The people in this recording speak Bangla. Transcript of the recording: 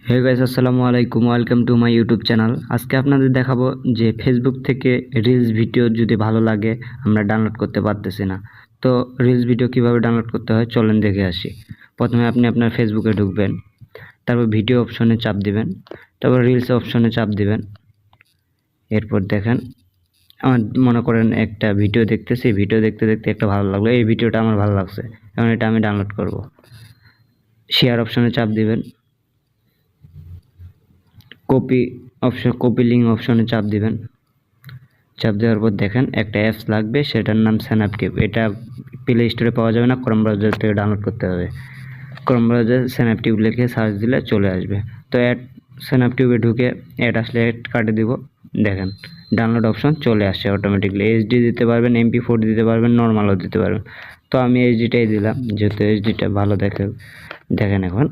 হে গাইস, আসসালামু আলাইকুম, welcome to my YouTube channel. আজকে আপনাদের দেখাবো যে ফেসবুক থেকে রিলস ভিডিও যদি ভালো লাগে আমরা ডাউনলোড করতে পারতেছি না। তো রিলস ভিডিও কিভাবে ডাউনলোড করতে হয় চলেন দেখে আসি। প্রথমে আপনি আপনার ফেসবুকে ঢুকবেন, তারপর ভিডিও অপশনে চাপ দিবেন, তারপর রিলস অপশনে চাপ দিবেন। এরপর দেখেন আমার মনে করেন একটা ভিডিও দেখতেছি, ভিডিও দেখতে দেখতে একটা ভালো লাগলো, এই ভিডিওটা আমার ভালো লাগছে, এখন এটা আমি ডাউনলোড করব। শেয়ার অপশনে চাপ দিবেন, কপি লিঙ্ক অপশনে চাপ দিবেন। চাপ দেওয়ার পর দেখেন একটা অ্যাপস লাগবে, সেটার নাম স্ন্যাপটিউব। এটা প্লে স্টোরে পাওয়া যাবে না, ক্রোম ব্রাউজার থেকে ডাউনলোড করতে হবে। ক্রোম ব্রাউজার স্ন্যাপটিউব লিখে সার্চ দিলে চলে আসবে। তো স্ন্যাপটিউবে ঢুকে অ্যাড আসলে অ্যাড কাটে দিব। দেখেন ডাউনলোড অপশন চলে আসছে অটোমেটিকলি। এইচডি দিতে পারবেন, MP4 দিতে পারবেন, নর্মালও দিতে পারবেন। তো আমি এইচডিটাই দিলাম, যেহেতু এইচডিটা ভালো দেখেন এখন